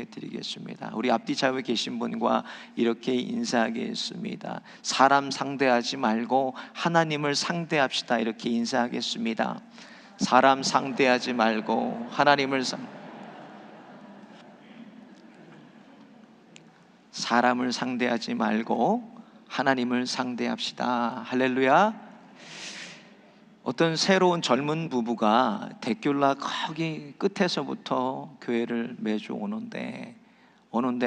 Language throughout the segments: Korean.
드리겠습니다. 우리 앞뒤 좌우에 계신 분과 이렇게 인사하겠습니다. 사람 상대하지 말고 하나님을 상대합시다. 이렇게 인사하겠습니다. 사람 상대하지 말고 사람을 상대하지 말고 하나님을 상대합시다. 할렐루야. 어떤 새로운 젊은 부부가 대귤라 거기 끝에서부터 교회를 매주 오는데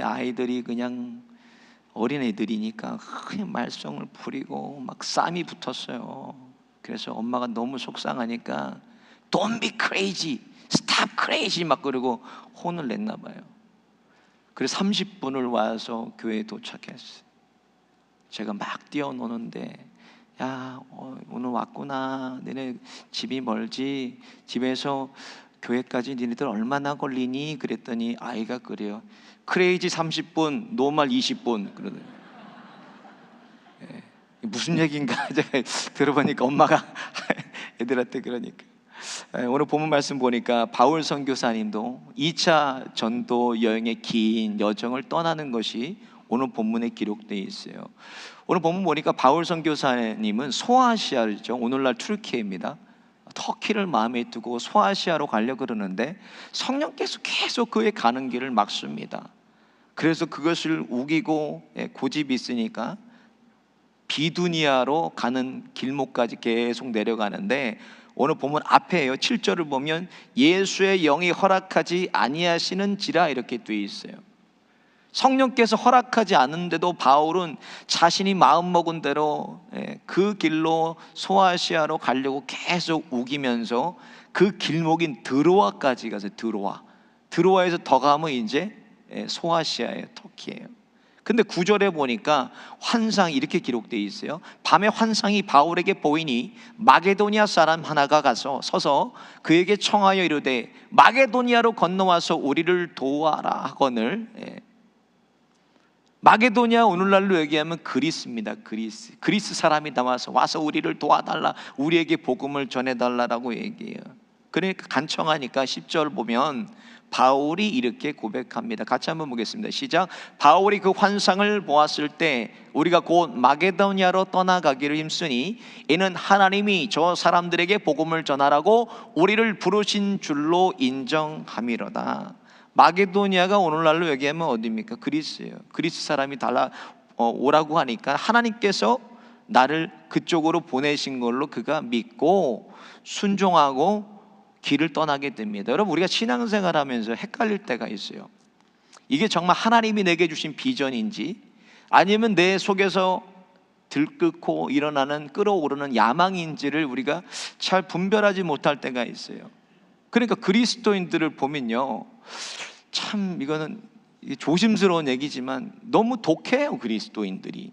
아이들이 그냥 어린애들이니까 그냥 말썽을 부리고 막 쌈이 붙었어요. 그래서 엄마가 너무 속상하니까 Don't be crazy, stop crazy 막 그러고 혼을 냈나 봐요. 그래서 30분을 와서 교회에 도착했어요. 제가 막 뛰어노는데 야, 오늘 왔구나. 너네 집이 멀지? 집에서 교회까지 니네들 얼마나 걸리니? 그랬더니 아이가 그래요. 크레이지 30분, 노말 20분. 그러더니 무슨 얘기인가 제가 들어보니까 엄마가 애들한테 그러니까. 오늘 본문 말씀 보니까 바울 선교사님도 2차 전도 여행의 긴 여정을 떠나는 것이 오늘 본문에 기록되어 있어요. 오늘 본문 보니까 바울 선교사님은 소아시아죠. 오늘날 튀르키예입니다. 터키를 마음에 두고 소아시아로 가려고 그러는데 성령께서 계속 그의 가는 길을 막습니다. 그래서 그것을 우기고 고집이 있으니까 비두니아로 가는 길목까지 계속 내려가는데 오늘 본문 앞에요. 7절을 보면 예수의 영이 허락하지 아니하시는지라 이렇게 되어 있어요. 성령께서 허락하지 않은데도 바울은 자신이 마음먹은 대로 그 길로 소아시아로 가려고 계속 우기면서 그 길목인 드로아까지 가서 드로아에서 더 가면 이제 소아시아예요. 터키예요. 근데 9절에 보니까 환상이 이렇게 기록되어 있어요. 밤에 환상이 바울에게 보이니 마게도니아 사람 하나가 가서 서서 그에게 청하여 이르되 마게도니아로 건너와서 우리를 도와라 하거늘. 마게도니아 오늘날로 얘기하면 그리스입니다. 그리스 사람이 나와서 와서 우리를 도와달라, 우리에게 복음을 전해달라라고 얘기해요. 그러니까 간청하니까 10절 보면 바울이 이렇게 고백합니다. 같이 한번 보겠습니다. 시작. 바울이 그 환상을 보았을 때 우리가 곧 마게도니아로 떠나가기를 힘쓰니 이는 하나님이 저 사람들에게 복음을 전하라고 우리를 부르신 줄로 인정함이로다. 마게도니아가 오늘날로 얘기하면 어디입니까? 그리스예요. 그리스 사람이 오라고 하니까 하나님께서 나를 그쪽으로 보내신 걸로 그가 믿고 순종하고 길을 떠나게 됩니다. 여러분, 우리가 신앙생활하면서 헷갈릴 때가 있어요. 이게 정말 하나님이 내게 주신 비전인지 아니면 내 속에서 들끓고 일어나는 끌어오르는 야망인지를 우리가 잘 분별하지 못할 때가 있어요. 그러니까 그리스도인들을 보면요, 참 이거는 조심스러운 얘기지만 너무 독해요. 그리스도인들이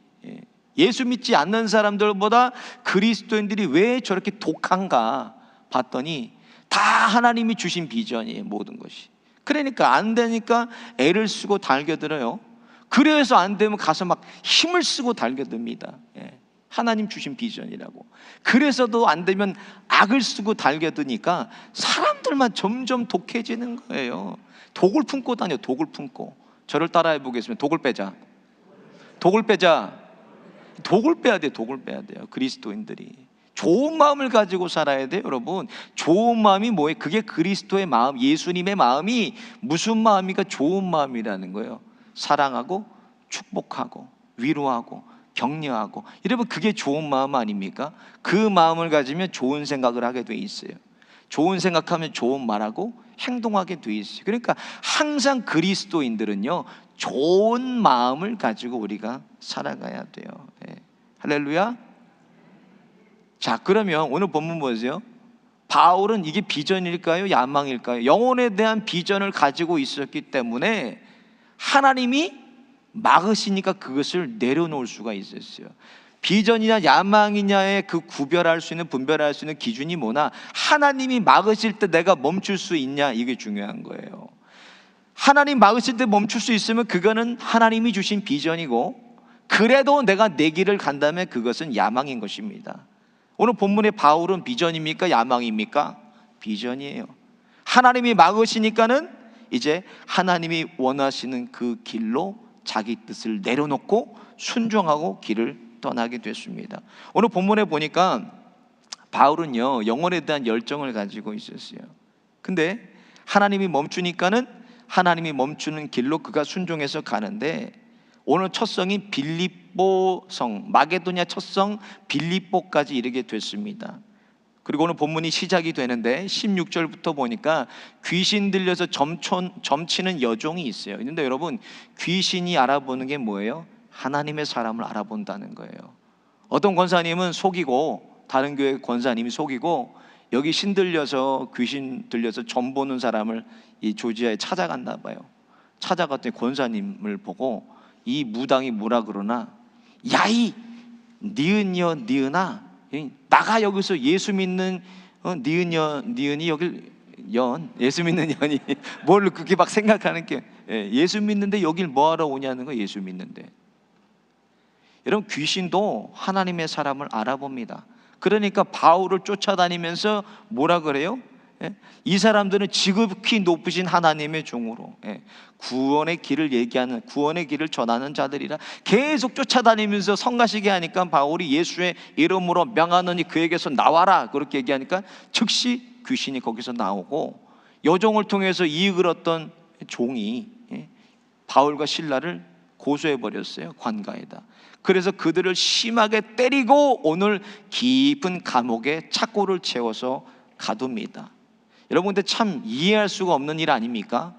예수 믿지 않는 사람들보다 그리스도인들이 왜 저렇게 독한가 봤더니 다 하나님이 주신 비전이에요. 모든 것이. 그러니까 안 되니까 애를 쓰고 달겨들어요. 그래서 안 되면 가서 막 힘을 쓰고 달겨듭니다. 하나님 주신 비전이라고. 그래서도 안 되면 악을 쓰고 달겨드니까 사람들만 점점 독해지는 거예요. 독을 품고 다녀. 독을 품고. 저를 따라해 보겠습니다. 독을 빼자. 독을 빼자. 독을 빼야 돼요. 독을 빼야 돼요. 그리스도인들이 좋은 마음을 가지고 살아야 돼요. 여러분, 좋은 마음이 뭐예요? 그게 그리스도의 마음, 예수님의 마음이 무슨 마음이니까 좋은 마음이라는 거예요. 사랑하고 축복하고 위로하고 격려하고. 여러분, 그게 좋은 마음 아닙니까? 그 마음을 가지면 좋은 생각을 하게 돼 있어요. 좋은 생각하면 좋은 말하고 행동하게 돼 있어요. 그러니까 항상 그리스도인들은요, 좋은 마음을 가지고 우리가 살아가야 돼요. 할렐루야. 자, 그러면 오늘 본문 보세요. 바울은 이게 비전일까요? 야망일까요? 영혼에 대한 비전을 가지고 있었기 때문에 하나님이 막으시니까 그것을 내려놓을 수가 있었어요. 비전이냐 야망이냐의 그 구별할 수 있는, 분별할 수 있는 기준이 뭐나, 하나님이 막으실 때 내가 멈출 수 있냐, 이게 중요한 거예요. 하나님 막으실 때 멈출 수 있으면 그거는 하나님이 주신 비전이고, 그래도 내가 내 길을 간다면 그것은 야망인 것입니다. 오늘 본문의 바울은 비전입니까? 야망입니까? 비전이에요. 하나님이 막으시니까는 이제 하나님이 원하시는 그 길로 자기 뜻을 내려놓고 순종하고 길을 떠나게 됐습니다. 오늘 본문에 보니까 바울은요, 영혼에 대한 열정을 가지고 있었어요. 근데 하나님이 멈추니까는 하나님이 멈추는 길로 그가 순종해서 가는데, 오늘 첫 성이 빌립보성, 마게도냐 첫 성 빌립보까지 이르게 됐습니다. 그리고 오늘 본문이 시작이 되는데 16절부터 보니까 귀신 들려서 점치는 여종이 있어요. 그런데 여러분, 귀신이 알아보는 게 뭐예요? 하나님의 사람을 알아본다는 거예요. 어떤 권사님은 속이고, 다른 교회 권사님이 속이고, 여기 신 들려서, 귀신 들려서 점 보는 사람을 이 조지아에 찾아갔나 봐요. 찾아갔더니 권사님을 보고 이 무당이 뭐라 그러나, 야이 니은아, 나가 여기서 예수 믿는 니은이 여길 예수 믿는 년이 뭘 그렇게 막 생각하는 게, 예수 믿는데 여길 뭐하러 오냐는 거. 예수 믿는데. 여러분, 귀신도 하나님의 사람을 알아봅니다. 그러니까 바울을 쫓아다니면서 뭐라 그래요? 이 사람들은 지극히 높으신 하나님의 종으로, 구원의 길을 얘기하는, 구원의 길을 전하는 자들이라 계속 쫓아다니면서 성가시게 하니까, 바울이 예수의 이름으로 명하노니 그에게서 나와라 그렇게 얘기하니까 즉시 귀신이 거기서 나오고, 여종을 통해서 이익을 얻던 종이 바울과 실라를 고소해버렸어요, 관가에다. 그래서 그들을 심하게 때리고 오늘 깊은 감옥에 착고를 채워서 가둡니다. 여러분, 근데 참 이해할 수가 없는 일 아닙니까?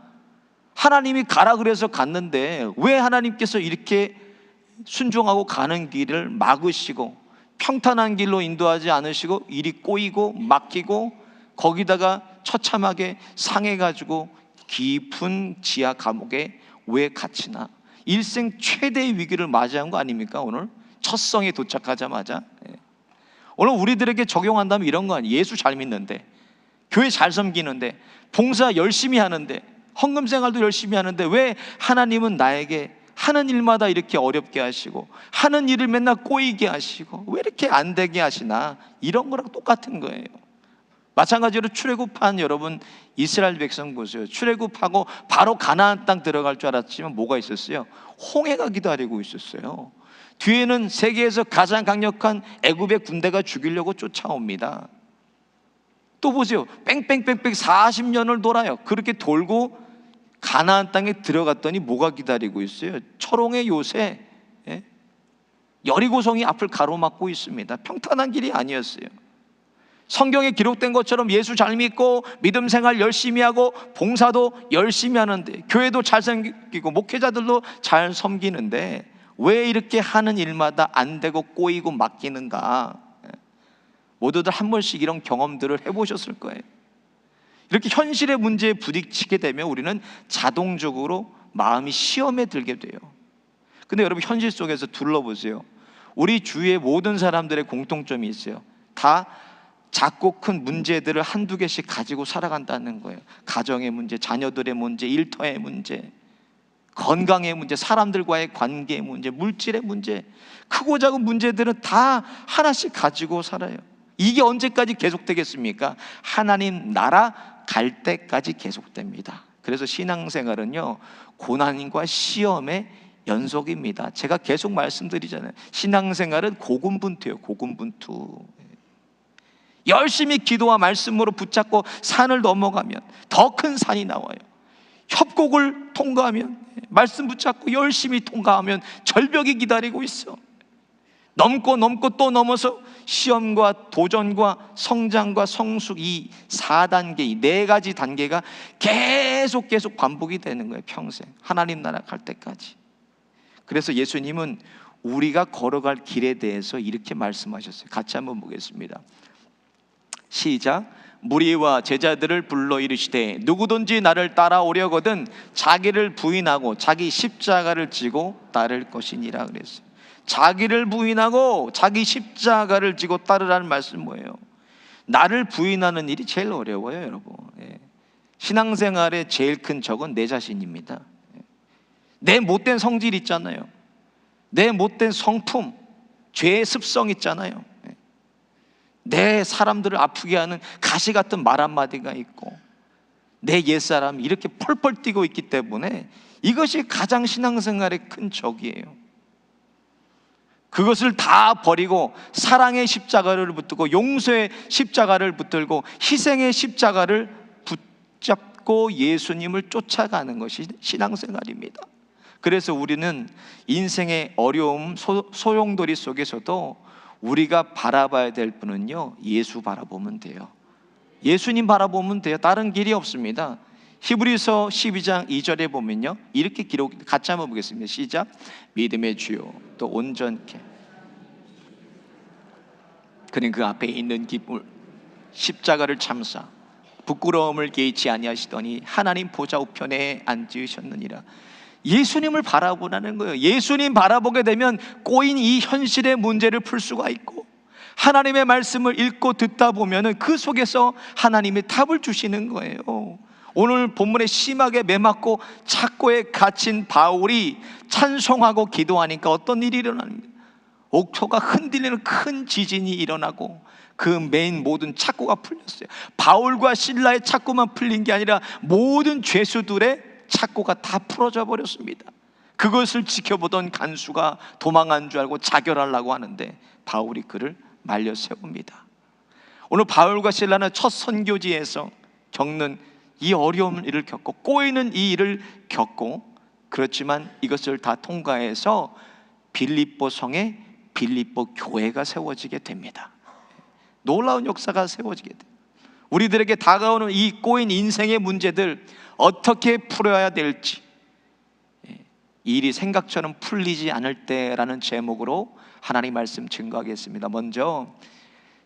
하나님이 가라 그래서 갔는데 왜 하나님께서 이렇게 순종하고 가는 길을 막으시고 평탄한 길로 인도하지 않으시고 일이 꼬이고 막히고 거기다가 처참하게 상해가지고 깊은 지하 감옥에 왜 갇히나? 일생 최대의 위기를 맞이한 거 아닙니까? 오늘 첫 성에 도착하자마자. 오늘 우리들에게 적용한다면 이런 거 아니에요? 예수 잘 믿는데, 교회 잘 섬기는데, 봉사 열심히 하는데, 헌금 생활도 열심히 하는데 왜 하나님은 나에게 하는 일마다 이렇게 어렵게 하시고 하는 일을 맨날 꼬이게 하시고 왜 이렇게 안 되게 하시나? 이런 거랑 똑같은 거예요. 마찬가지로 출애굽한 여러분, 이스라엘 백성 보세요. 출애굽하고 바로 가나안 땅 들어갈 줄 알았지만 뭐가 있었어요? 홍해가 기다리고 있었어요. 뒤에는 세계에서 가장 강력한 애굽의 군대가 죽이려고 쫓아옵니다. 또 보세요. 뺑뺑뺑뺑 40년을 돌아요. 그렇게 돌고 가나안 땅에 들어갔더니 뭐가 기다리고 있어요? 철옹의 요새, 여리고성이 앞을 가로막고 있습니다. 평탄한 길이 아니었어요. 성경에 기록된 것처럼 예수 잘 믿고 믿음 생활 열심히 하고 봉사도 열심히 하는데, 교회도 잘 섬기고 목회자들도 잘 섬기는데 왜 이렇게 하는 일마다 안 되고 꼬이고 막히는가? 모두들 한 번씩 이런 경험들을 해보셨을 거예요. 이렇게 현실의 문제에 부딪히게 되면 우리는 자동적으로 마음이 시험에 들게 돼요. 근데 여러분, 현실 속에서 둘러보세요. 우리 주위의 모든 사람들의 공통점이 있어요. 다 작고 큰 문제들을 한두 개씩 가지고 살아간다는 거예요. 가정의 문제, 자녀들의 문제, 일터의 문제, 건강의 문제, 사람들과의 관계의 문제, 물질의 문제, 크고 작은 문제들은 다 하나씩 가지고 살아요. 이게 언제까지 계속되겠습니까? 하나님 나라 갈 때까지 계속됩니다. 그래서 신앙생활은요, 고난과 시험의 연속입니다. 제가 계속 말씀드리잖아요. 신앙생활은 고군분투예요. 고군분투. 열심히 기도와 말씀으로 붙잡고 산을 넘어가면 더 큰 산이 나와요. 협곡을 통과하면, 말씀 붙잡고 열심히 통과하면 절벽이 기다리고 있어. 넘고 또 넘어서 시험과 도전과 성장과 성숙, 이 4단계, 이 4가지 단계가 계속 반복이 되는 거예요. 평생 하나님 나라 갈 때까지. 그래서 예수님은 우리가 걸어갈 길에 대해서 이렇게 말씀하셨어요. 같이 한번 보겠습니다. 시작. 무리와 제자들을 불러 이르시되 누구든지 나를 따라오려거든 자기를 부인하고 자기 십자가를 지고 따를 것이니라 그랬어요. 자기를 부인하고 자기 십자가를 지고 따르라는 말씀 뭐예요? 나를 부인하는 일이 제일 어려워요, 여러분. 신앙생활의 제일 큰 적은 내 자신입니다. 내 못된 성질 있잖아요. 내 못된 성품, 죄의 습성 있잖아요. 내 사람들을 아프게 하는 가시 같은 말 한마디가 있고, 내 옛사람이 이렇게 펄펄 뛰고 있기 때문에 이것이 가장 신앙생활의 큰 적이에요. 그것을 다 버리고 사랑의 십자가를 붙들고 용서의 십자가를 붙들고 희생의 십자가를 붙잡고 예수님을 쫓아가는 것이 신앙생활입니다. 그래서 우리는 인생의 어려움, 소용돌이 속에서도 우리가 바라봐야 될 분은요, 예수 바라보면 돼요. 예수님 바라보면 돼요. 다른 길이 없습니다. 히브리서 12장 2절에 보면요, 이렇게 기록, 같이 한번 보겠습니다. 시작. 믿음의 주요 또 온전케 그는 그 앞에 있는 기쁨 십자가를 참사 부끄러움을 개의치 아니하시더니 하나님 보좌 우편에 앉으셨느니라. 예수님을 바라보라는 거예요. 예수님 바라보게 되면 꼬인 이 현실의 문제를 풀 수가 있고, 하나님의 말씀을 읽고 듣다 보면 그 속에서 하나님이 답을 주시는 거예요. 오늘 본문에 심하게 매맞고 착고에 갇힌 바울이 찬송하고 기도하니까 어떤 일이 일어납니다. 옥토가 흔들리는 큰 지진이 일어나고 그 메인 모든 착고가 풀렸어요. 바울과 실라의 착고만 풀린 게 아니라 모든 죄수들의 착고가 다 풀어져 버렸습니다. 그것을 지켜보던 간수가 도망한 줄 알고 자결하려고 하는데 바울이 그를 말려 세웁니다. 오늘 바울과 실라는 첫 선교지에서 겪는 이 어려운 일을 겪고 꼬이는 이 일을 겪고, 그렇지만 이것을 다 통과해서 빌립보 성에 빌립보 교회가 세워지게 됩니다. 놀라운 역사가 세워지게 돼요. 우리들에게 다가오는 이 꼬인 인생의 문제들 어떻게 풀어야 될지, 이 일이 생각처럼 풀리지 않을 때라는 제목으로 하나님 말씀 증거하겠습니다. 먼저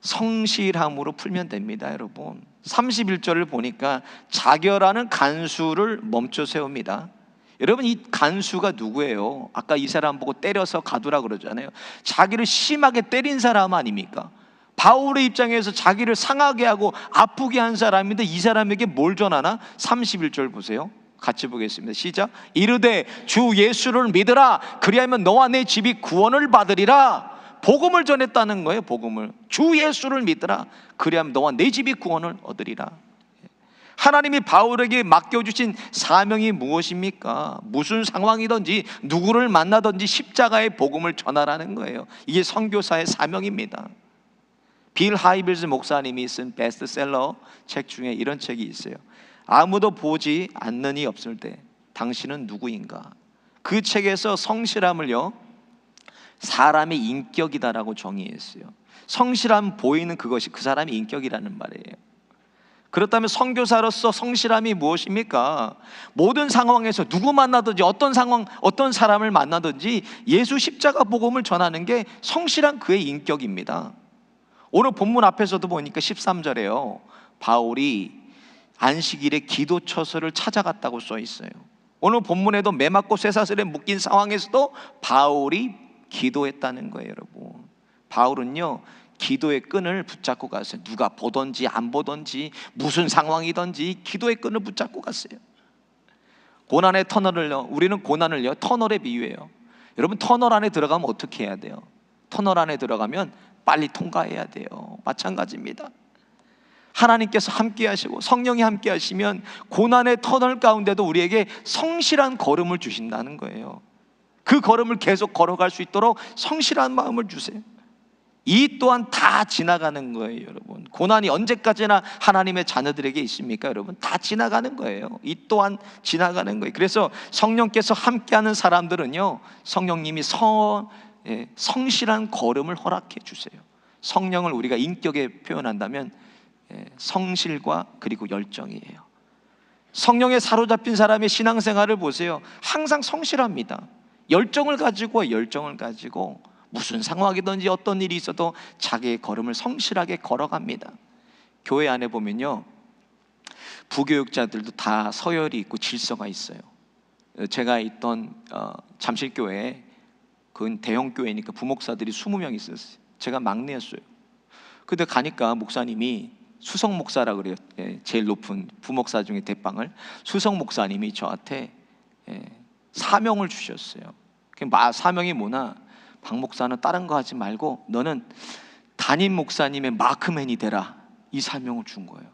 성실함으로 풀면 됩니다. 여러분 31절을 보니까 자결하는 간수를 멈춰 세웁니다. 여러분 이 간수가 누구예요? 아까 이 사람 보고 때려서 가두라 그러잖아요. 자기를 심하게 때린 사람 아닙니까? 바울의 입장에서 자기를 상하게 하고 아프게 한 사람인데 이 사람에게 뭘 전하나? 31절 보세요. 같이 보겠습니다. 시작. 이르되 주 예수를 믿으라. 그리하면 너와 내 집이 구원을 받으리라. 복음을 전했다는 거예요. 복음을. 주 예수를 믿으라. 그리하면 너와 내 집이 구원을 얻으리라. 하나님이 바울에게 맡겨주신 사명이 무엇입니까? 무슨 상황이든지 누구를 만나든지 십자가의 복음을 전하라는 거예요. 이게 선교사의 사명입니다. 빌 하이빌즈 목사님이 쓴 베스트셀러 책 중에 이런 책이 있어요. 아무도 보지 않는 이 없을 때 당신은 누구인가? 그 책에서 성실함을요, 사람의 인격이다라고 정의했어요. 성실함 보이는 그것이 그 사람의 인격이라는 말이에요. 그렇다면 선교사로서 성실함이 무엇입니까? 모든 상황에서 누구 만나든지 어떤 상황, 어떤 사람을 만나든지 예수 십자가 복음을 전하는 게 성실한 그의 인격입니다. 오늘 본문 앞에서도 보니까 13절에요, 바울이 안식일에 기도처소를 찾아갔다고 써 있어요. 오늘 본문에도 매맞고 쇠사슬에 묶인 상황에서도 바울이 기도했다는 거예요. 여러분 바울은요 기도의 끈을 붙잡고 갔어요. 누가 보든지 안 보든지 무슨 상황이든지 기도의 끈을 붙잡고 갔어요. 고난의 터널을요, 우리는 고난을요 터널에 비유해요. 여러분 터널 안에 들어가면 어떻게 해야 돼요? 터널 안에 들어가면 빨리 통과해야 돼요. 마찬가지입니다. 하나님께서 함께 하시고 성령이 함께 하시면 고난의 터널 가운데도 우리에게 성실한 걸음을 주신다는 거예요. 그 걸음을 계속 걸어갈 수 있도록 성실한 마음을 주세요. 이 또한 다 지나가는 거예요. 여러분 고난이 언제까지나 하나님의 자녀들에게 있습니까? 여러분 다 지나가는 거예요. 이 또한 지나가는 거예요. 그래서 성령께서 함께하는 사람들은요, 성령님이 성실한 걸음을 허락해 주세요. 성령을 우리가 인격에 표현한다면 성실과 그리고 열정이에요. 성령에 사로잡힌 사람의 신앙생활을 보세요. 항상 성실합니다. 열정을 가지고 무슨 상황이든지 어떤 일이 있어도 자기의 걸음을 성실하게 걸어갑니다. 교회 안에 보면요, 부교육자들도 다 서열이 있고 질서가 있어요. 제가 있던 잠실교회에, 그건 대형교회니까 부목사들이 20명 있었어요. 제가 막내였어요. 근데 가니까 목사님이, 수석 목사라 그래요. 제일 높은 부목사 중에 대빵을, 수석 목사님이 저한테 사명을 주셨어요. 사명이 뭐나, 박 목사는 다른 거 하지 말고 너는 담임 목사님의 마크맨이 되라, 이 사명을 준 거예요.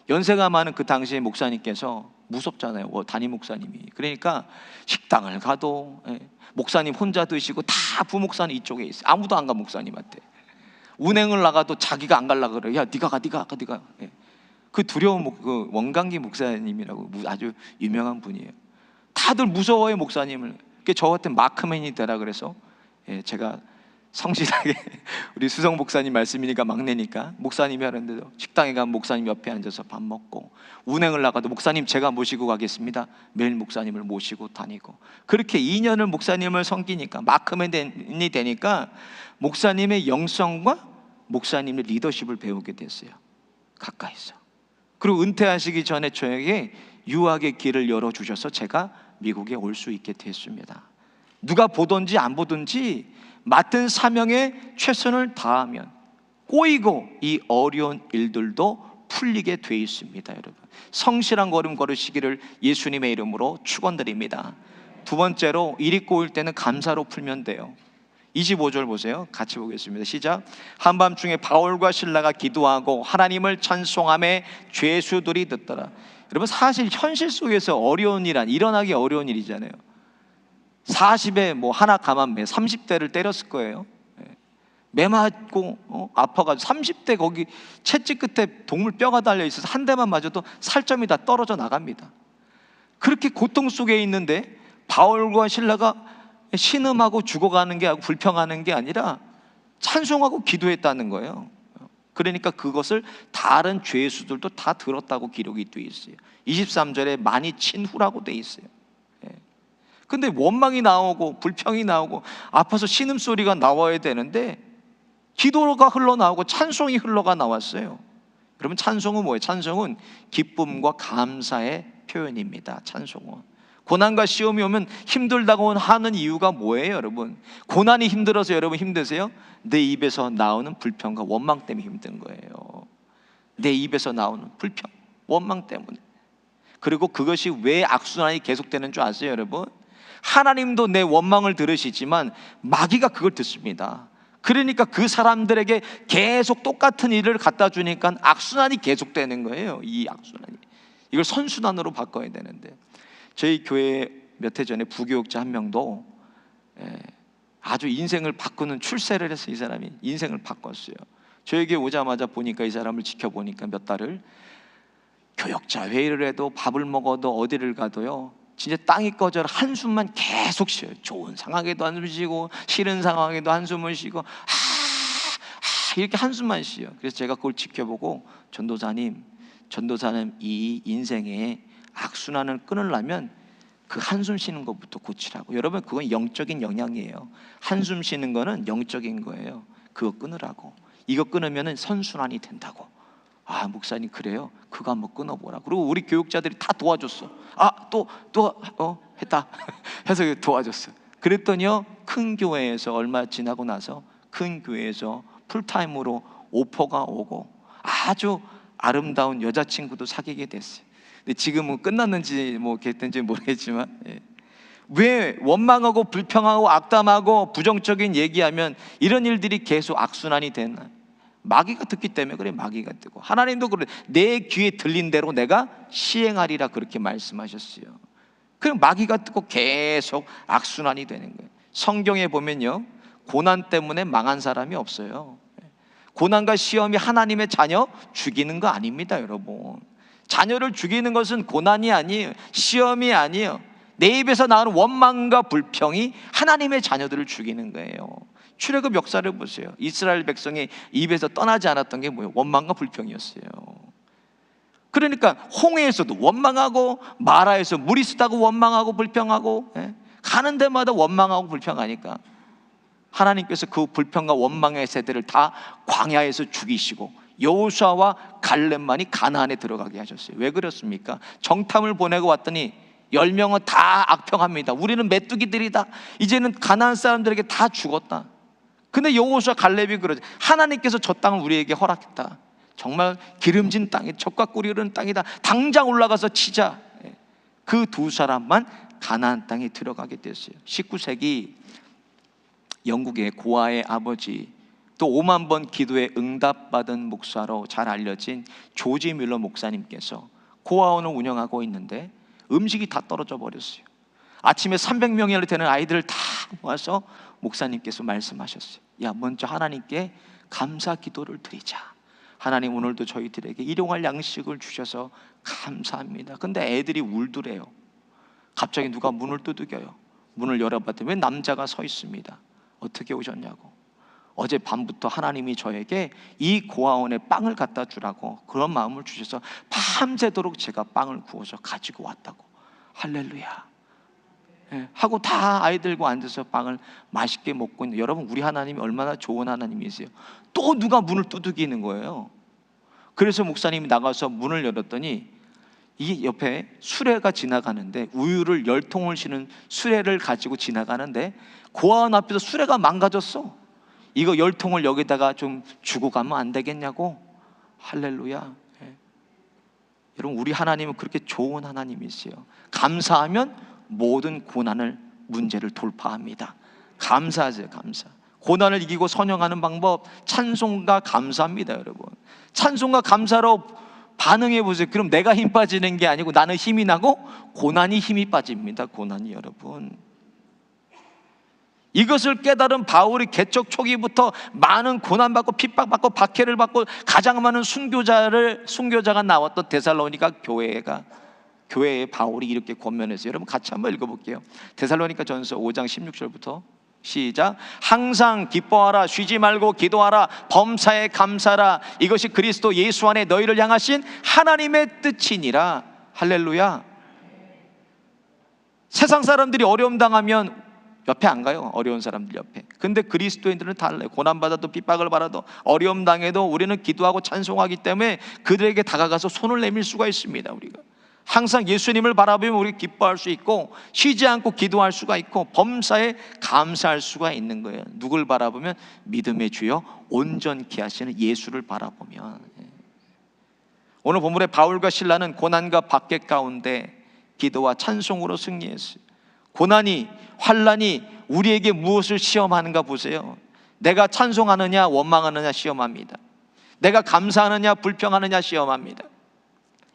연세가 많은 그 당시에 목사님께서 무섭잖아요. 담임 목사님이. 그러니까 식당을 가도 목사님 혼자 드시고 다 부목사님 이쪽에 있어요. 아무도 안 가 목사님한테. 운행을 나가도 자기가 안 가려고 그래요. 야 네가 가. 그 두려운 그 원광기 목사님이라고 아주 유명한 분이에요. 다들 무서워요 목사님을. 저한테 마크맨이 되라 그래서 제가 성실하게 우리 수성 목사님 말씀이니까 막내니까 목사님이 하는데도 식당에 가면 목사님 옆에 앉아서 밥 먹고, 운행을 나가도 목사님 제가 모시고 가겠습니다. 매일 목사님을 모시고 다니고, 그렇게 2년을 목사님을 섬기니까 마크맨이 되니까 목사님의 영성과 목사님의 리더십을 배우게 됐어요. 가까이서. 그리고 은퇴하시기 전에 저에게 유학의 길을 열어주셔서 제가 미국에 올 수 있게 됐습니다. 누가 보든지 안 보든지 맡은 사명에 최선을 다하면 꼬이고 이 어려운 일들도 풀리게 돼 있습니다. 여러분, 성실한 걸음 걸으시기를 예수님의 이름으로 축원드립니다. 두 번째로, 일이 꼬일 때는 감사로 풀면 돼요. 25절 보세요. 같이 보겠습니다. 시작. 한밤중에 바울과 실라가 기도하고 하나님을 찬송하며 죄수들이 듣더라. 여러분, 사실 현실 속에서 어려운 일어나기 어려운 일이잖아요. 40에 하나 가만 30대를 때렸을 거예요. 매 맞고 아파가지고 30대 거기 채찍 끝에 동물 뼈가 달려 있어서 한 대만 맞아도 살점이 다 떨어져 나갑니다. 그렇게 고통 속에 있는데 바울과 실라가 신음하고 죽어가는 게, 불평하는 게 아니라 찬송하고 기도했다는 거예요. 그러니까 그것을 다른 죄수들도 다 들었다고 기록이 되어 있어요. 23절에 많이 친 후라고 되어 있어요. 근데 원망이 나오고 불평이 나오고 아파서 신음소리가 나와야 되는데 기도가 흘러나오고 찬송이 흘러가 나왔어요. 여러분, 찬송은 뭐예요? 찬송은 기쁨과 감사의 표현입니다. 찬송은. 고난과 시험이 오면 힘들다고 하는 이유가 뭐예요? 여러분, 고난이 힘들어서 여러분 힘드세요? 내 입에서 나오는 불평과 원망 때문에 힘든 거예요. 내 입에서 나오는 불평, 원망 때문에. 그리고 그것이 왜 악순환이 계속되는 줄 아세요? 여러분, 하나님도 내 원망을 들으시지만 마귀가 그걸 듣습니다. 그러니까 그 사람들에게 계속 똑같은 일을 갖다 주니까 악순환이 계속되는 거예요. 이 악순환이. 이걸 선순환으로 바꿔야 되는데, 저희 교회 몇 해 전에 부교육자 한 명도 아주 인생을 바꾸는 출세를 해서 이 사람이 인생을 바꿨어요. 저에게 오자마자 보니까, 이 사람을 지켜보니까 몇 달을 교육자 회의를 해도 밥을 먹어도 어디를 가도요, 진짜 땅이 꺼져라 한숨만 계속 쉬어요. 좋은 상황에도 한숨 쉬고 싫은 상황에도 한숨을 쉬고 이렇게 한숨만 쉬어요. 그래서 제가 그걸 지켜보고, 전도사님 이 인생에 악순환을 끊으려면 그 한숨 쉬는 것부터 고치라고. 여러분, 그건 영적인 영향이에요. 한숨 쉬는 거는 영적인 거예요. 그거 끊으라고. 이거 끊으면 선순환이 된다고. 아, 목사님 그래요? 그거 한번 끊어보라. 그리고 우리 교육자들이 다 도와줬어. 했다 해서 도와줬어. 그랬더니요, 큰 교회에서 얼마 지나고 나서 큰 교회에서 풀타임으로 오퍼가 오고 아주 아름다운 여자친구도 사귀게 됐어요. 근데 지금은 끝났는지 됐는지 모르겠지만, 왜 원망하고 불평하고 악담하고 부정적인 얘기하면 이런 일들이 계속 악순환이 되나? 마귀가 듣기 때문에 그래. 마귀가 듣고, 하나님도 그래. 내 귀에 들린 대로 내가 시행하리라 그렇게 말씀하셨어요. 그럼 마귀가 듣고 계속 악순환이 되는 거예요. 성경에 보면요, 고난 때문에 망한 사람이 없어요. 고난과 시험이 하나님의 자녀 죽이는 거 아닙니다. 여러분, 자녀를 죽이는 것은 고난이 아니에요. 시험이 아니에요. 내 입에서 나오는 원망과 불평이 하나님의 자녀들을 죽이는 거예요. 출애굽 역사를 보세요. 이스라엘 백성의 입에서 떠나지 않았던 게 뭐예요? 원망과 불평이었어요. 그러니까 홍해에서도 원망하고, 마라에서 물이 쓰다고 원망하고 불평하고, 가는 데마다 원망하고 불평하니까 하나님께서 그 불평과 원망의 세대를 다 광야에서 죽이시고 여호수아와 갈렙만이 가나안에 들어가게 하셨어요. 왜 그렇습니까? 정탐을 보내고 왔더니 10명은 다 악평합니다. 우리는 메뚜기들이다. 이제는 가나안 사람들에게 다 죽었다. 근데 여호수아 갈렙이 그러죠. 하나님께서 저 땅을 우리에게 허락했다. 정말 기름진 땅이 젖과 꿀이 흐르는 땅이다. 당장 올라가서 치자. 그 두 사람만 가나안 땅에 들어가게 됐어요. 19세기 영국의 고아의 아버지 또 5만 번 기도에 응답받은 목사로 잘 알려진 조지 뮬러 목사님께서 고아원을 운영하고 있는데 음식이 다 떨어져 버렸어요. 아침에 300명이 되는 아이들을 다 모아서 목사님께서 말씀하셨어요. 야, 먼저 하나님께 감사 기도를 드리자. 하나님, 오늘도 저희들에게 일용할 양식을 주셔서 감사합니다. 근데 애들이 울더래요. 갑자기 누가 문을 두들겨요. 문을 열어봤더니 웬 남자가 서 있습니다. 어떻게 오셨냐고. 어제 밤부터 하나님이 저에게 이 고아원에 빵을 갖다 주라고 그런 마음을 주셔서 밤새도록 제가 빵을 구워서 가지고 왔다고. 할렐루야. 하고 다 아이들과 앉아서 빵을 맛있게 먹고 있는, 여러분, 우리 하나님이 얼마나 좋은 하나님이세요. 또 누가 문을 두들기는 거예요. 그래서 목사님이 나가서 문을 열었더니 이 옆에 수레가 지나가는데, 우유를 10통을 실은 수레를 가지고 지나가는데 고아원 앞에서 수레가 망가졌어. 이거 10통을 여기다가 좀 주고 가면 안 되겠냐고. 할렐루야. 여러분, 우리 하나님은 그렇게 좋은 하나님이세요. 감사하면 모든 고난을, 문제를 돌파합니다. 감사하세요. 감사. 고난을 이기고 선영하는 방법, 찬송과 감사입니다. 여러분, 찬송과 감사로 반응해 보세요. 그럼 내가 힘 빠지는 게 아니고 나는 힘이 나고 고난이 힘이 빠집니다. 고난이. 여러분, 이것을 깨달은 바울이 개척 초기부터 많은 고난받고 핍박받고 박해를 받고 가장 많은 순교자가 나왔던 데살로니가 교회에 바울이 이렇게 권면했어요. 여러분, 같이 한번 읽어볼게요. 데살로니가 전서 5장 16절부터 시작. 항상 기뻐하라, 쉬지 말고 기도하라, 범사에 감사하라. 이것이 그리스도 예수 안에 너희를 향하신 하나님의 뜻이니라. 할렐루야. 세상 사람들이 어려움 당하면 옆에 안 가요. 어려운 사람들 옆에. 근데 그리스도인들은 달라요. 고난받아도 핍박을 받아도 어려움 당해도 우리는 기도하고 찬송하기 때문에 그들에게 다가가서 손을 내밀 수가 있습니다. 우리가 항상 예수님을 바라보면 우리 기뻐할 수 있고, 쉬지 않고 기도할 수가 있고, 범사에 감사할 수가 있는 거예요. 누굴 바라보면? 믿음의 주여 온전케 하시는 예수를 바라보면. 오늘 본문의 바울과 실라는 고난과 박해 가운데 기도와 찬송으로 승리했어요. 고난이, 환난이 우리에게 무엇을 시험하는가 보세요. 내가 찬송하느냐 원망하느냐 시험합니다. 내가 감사하느냐 불평하느냐 시험합니다.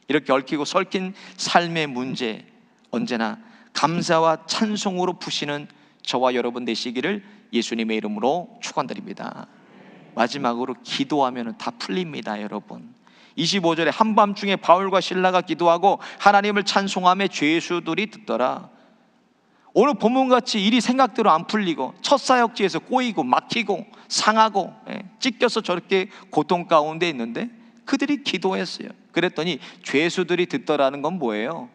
이렇게 얽히고 설킨 삶의 문제, 언제나 감사와 찬송으로 푸시는 저와 여러분 되시기를 예수님의 이름으로 축원드립니다. 마지막으로 기도하면 다 풀립니다. 여러분, 25절에 한밤중에 바울과 실라가 기도하고 하나님을 찬송하며 죄수들이 듣더라. 오늘 본문같이 일이 생각대로 안 풀리고 첫 사역지에서 꼬이고 막히고 상하고 찢겨서 저렇게 고통 가운데 있는데 그들이 기도했어요. 그랬더니 죄수들이 듣더라는 건 뭐예요?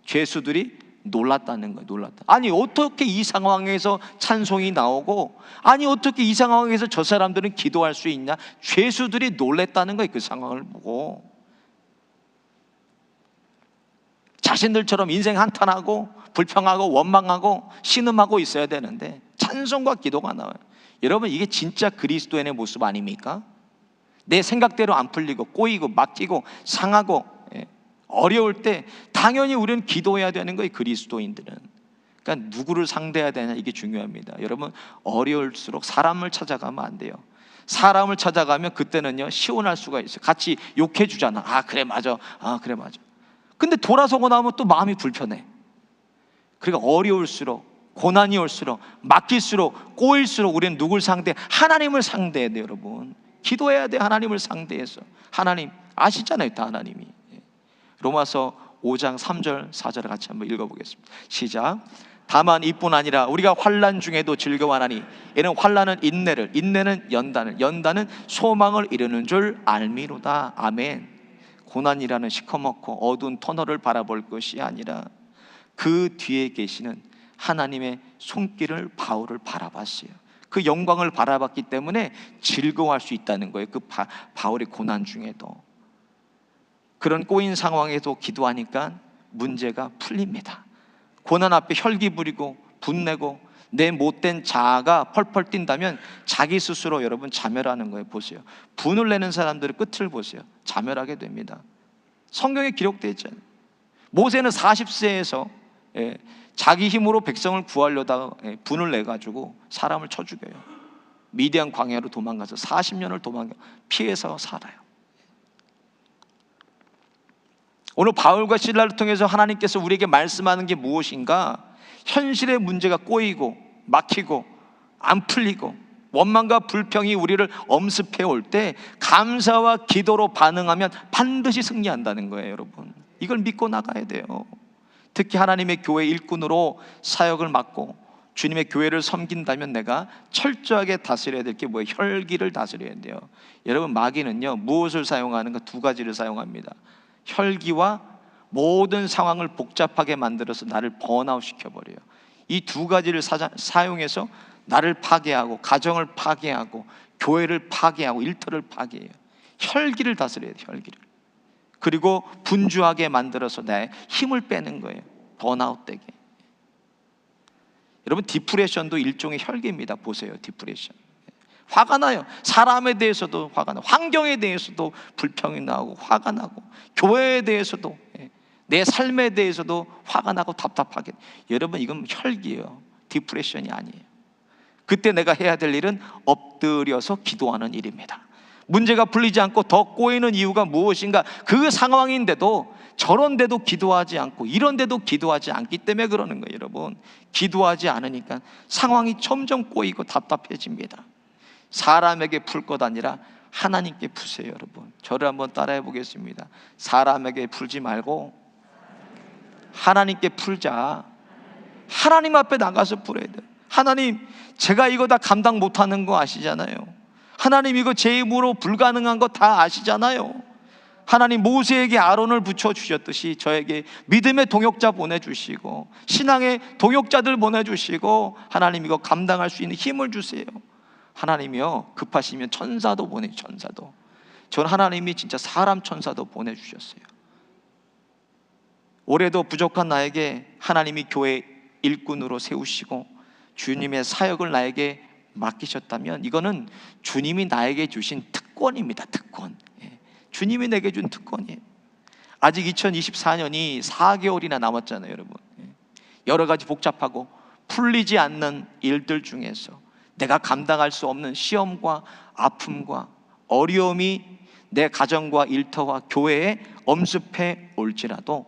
죄수들이 놀랐다는 거예요. 놀랐다. 아니, 어떻게 이 상황에서 찬송이 나오고, 아니 어떻게 이 상황에서 저 사람들은 기도할 수 있냐? 죄수들이 놀랬다는 거예요. 그 상황을 보고 자신들처럼 인생 한탄하고 불평하고 원망하고 신음하고 있어야 되는데 찬송과 기도가 나와요. 여러분, 이게 진짜 그리스도인의 모습 아닙니까? 내 생각대로 안 풀리고 꼬이고 막히고 상하고 어려울 때 당연히 우리는 기도해야 되는 거예요. 그리스도인들은. 그러니까 누구를 상대해야 되냐, 이게 중요합니다. 여러분, 어려울수록 사람을 찾아가면 안 돼요. 사람을 찾아가면 그때는요 시원할 수가 있어요. 같이 욕해 주잖아. 아 그래 맞아, 아 그래 맞아. 근데 돌아서고 나면 또 마음이 불편해. 그러니까 어려울수록, 고난이 올수록, 막힐수록, 꼬일수록 우리는 누굴 상대? 하나님을 상대해야 돼요. 여러분, 기도해야 돼. 하나님을 상대해서. 하나님 아시잖아요, 다 하나님이. 로마서 5장 3절 4절을 같이 한번 읽어보겠습니다. 시작. 다만 이뿐 아니라 우리가 환난 중에도 즐거워하나니 이는 환난은 인내를, 인내는 연단을, 연단은 소망을 이루는 줄 알미로다. 아멘. 고난이라는 시커멓고 어두운 터널을 바라볼 것이 아니라 그 뒤에 계시는 하나님의 손길을 바울을 바라봤어요. 그 영광을 바라봤기 때문에 즐거워할 수 있다는 거예요. 그 바울의 고난 중에도. 그런 꼬인 상황에도 기도하니까 문제가 풀립니다. 고난 앞에 혈기 부리고 분내고 내 못된 자아가 펄펄 뛴다면 자기 스스로 여러분 자멸하는 거예요. 보세요. 분을 내는 사람들의 끝을 보세요. 자멸하게 됩니다. 성경에 기록되어 있잖아요. 모세는 40세에서 자기 힘으로 백성을 구하려다가 분을 내가지고 사람을 쳐 죽여요. 미디안 광야로 도망가서 40년을 피해서 살아요. 오늘 바울과 실라를 통해서 하나님께서 우리에게 말씀하는 게 무엇인가? 현실의 문제가 꼬이고 막히고 안 풀리고 원망과 불평이 우리를 엄습해 올 때 감사와 기도로 반응하면 반드시 승리한다는 거예요, 여러분. 이걸 믿고 나가야 돼요. 특히 하나님의 교회 일꾼으로 사역을 맡고 주님의 교회를 섬긴다면 내가 철저하게 다스려야 될 게 뭐예요? 혈기를 다스려야 돼요. 여러분, 마귀는요 무엇을 사용하는가? 두 가지를 사용합니다. 혈기와 모든 상황을 복잡하게 만들어서 나를 번아웃 시켜버려요. 이 두 가지를 사용해서 나를 파괴하고 가정을 파괴하고 교회를 파괴하고 일터를 파괴해요. 혈기를 다스려야 돼요. 혈기를. 그리고 분주하게 만들어서 내 힘을 빼는 거예요. 번아웃 되게. 여러분, 디프레션도 일종의 혈기입니다. 보세요, 디프레션. 화가 나요. 사람에 대해서도 화가 나고, 환경에 대해서도 불평이 나고 화가 나고, 교회에 대해서도, 내 삶에 대해서도 화가 나고 답답하게. 여러분, 이건 혈기예요. 디프레션이 아니에요. 그때 내가 해야 될 일은 엎드려서 기도하는 일입니다. 문제가 풀리지 않고 더 꼬이는 이유가 무엇인가? 그 상황인데도 저런데도 기도하지 않고 이런데도 기도하지 않기 때문에 그러는 거예요. 여러분, 기도하지 않으니까 상황이 점점 꼬이고 답답해집니다. 사람에게 풀 것 아니라 하나님께 푸세요. 여러분, 저를 한번 따라해 보겠습니다. 사람에게 풀지 말고 하나님께 풀자. 하나님 앞에 나가서 풀어야 돼요. 하나님, 제가 이거 다 감당 못하는 거 아시잖아요. 하나님, 이거 제 힘으로 불가능한 거 다 아시잖아요. 하나님, 모세에게 아론을 붙여주셨듯이 저에게 믿음의 동역자 보내주시고 신앙의 동역자들 보내주시고, 하나님 이거 감당할 수 있는 힘을 주세요. 하나님이요, 급하시면 천사도 보내요. 천사도. 전 하나님이 진짜 사람 천사도 보내주셨어요. 올해도 부족한 나에게 하나님이 교회 일꾼으로 세우시고 주님의 사역을 나에게 맡기셨다면 이거는 주님이 나에게 주신 특권입니다. 특권. 주님이 내게 준 특권이에요. 아직 2024년이 4개월이나 남았잖아요, 여러분. 여러 가지 복잡하고 풀리지 않는 일들 중에서 내가 감당할 수 없는 시험과 아픔과 어려움이 내 가정과 일터와 교회에 엄습해 올지라도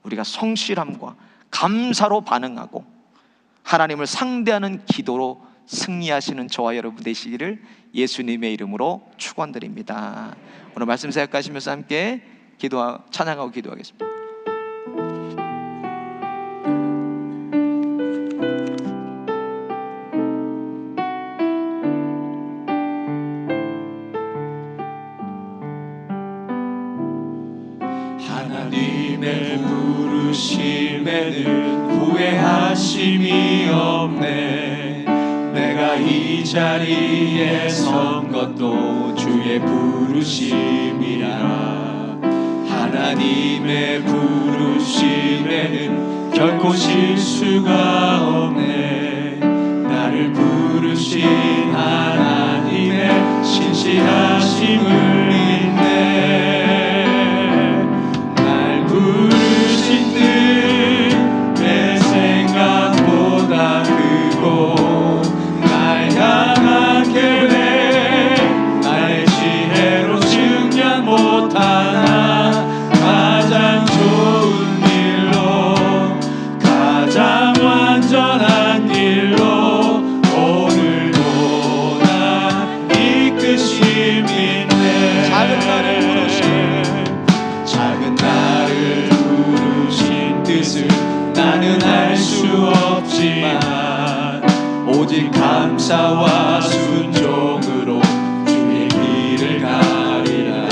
우리가 성실함과 감사로 반응하고 하나님을 상대하는 기도로 승리하시는 저와 여러분 되시기를 예수님의 이름으로 축원드립니다. 오늘 말씀 생각하시면서 함께 찬양하고 기도하겠습니다. 하나님의 부르심에는 후회하심이 없네. 내가 이 자리에 선 것도 주의 부르심이라. 하나님의 부르심에는 결코 실수가 없네. 나를 부르신 하나님의 신실하심을 믿네. 부르신 뜻 내 생각보다 크고 날 향한 계획 나의 지혜로 측량 못하나 가장 좋은 일로 가장 완전한 일로 오늘도 나 이끄심 있네. 작은 나를 부르신 뜻을 나는 알 수 없지만 오직 감사와 순종으로 주의 길을 가리라.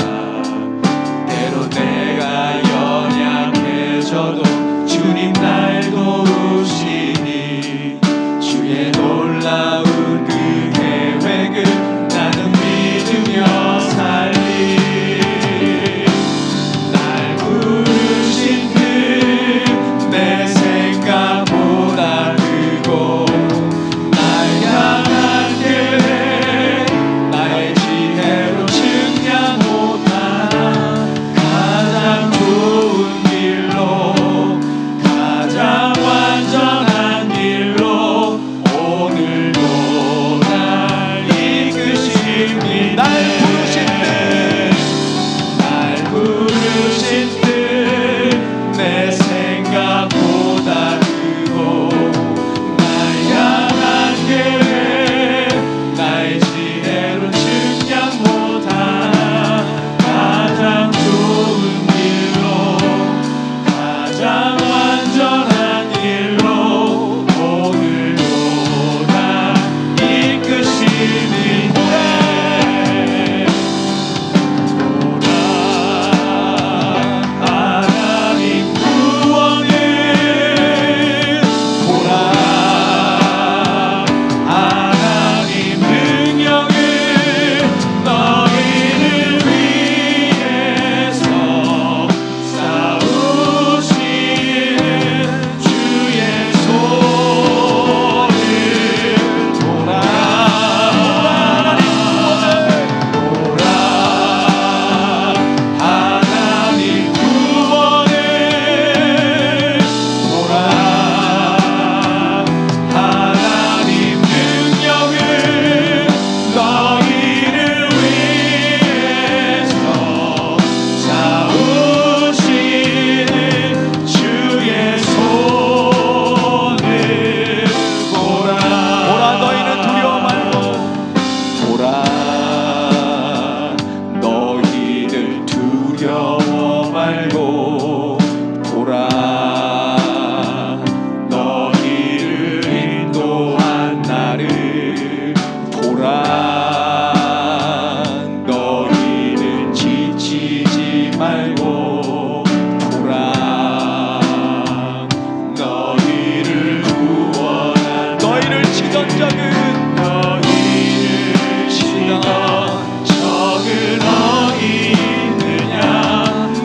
때로 내가 연약해져도 주님 날 도우시니 주의 놀라운 그 계획을 나는 믿으며 살리. 내 생각보다 크고 날 향한 계획 치던 적은 너희를 치던 적은 어디 있느냐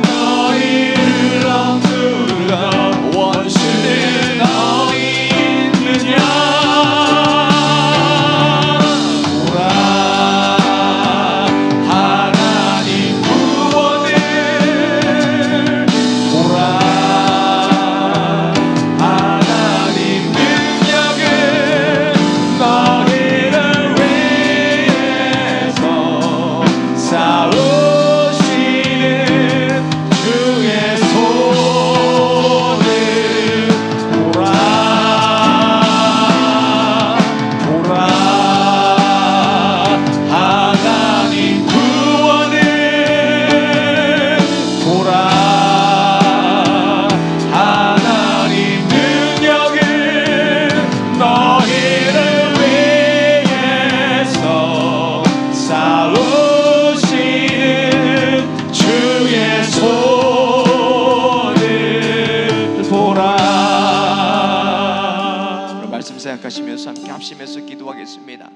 너희를 억누르던 원수는 어디 있느냐 보라 하나님 구원을 보라 하나님 능력을 너희를 위해서 싸우시는 주의 손을 보라 보라 하나님 구원을 보라 하나님 능력을 너희를 위해서 싸우시는 주의 손을 보라. 오늘 말씀 생각하시면서 함께 합심해서 기도하겠습니다.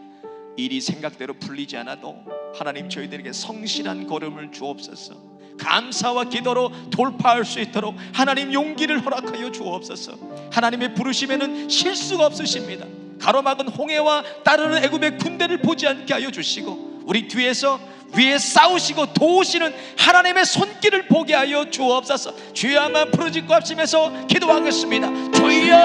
일이 생각대로 풀리지 않아도 하나님 저희들에게 성실한 걸음을 주옵소서. 감사와 기도로 돌파할 수 있도록 하나님 용기를 허락하여 주옵소서. 하나님의 부르심에는 실수가 없으십니다. 가로막은 홍해와 따르는 애굽의 군대를 보지 않게 하여 주시고 우리 뒤에서 위에 싸우시고 도우시는 하나님의 손길을 보게 하여 주옵소서. 주여 한번 부르짖고 합심해서 기도하겠습니다. 주여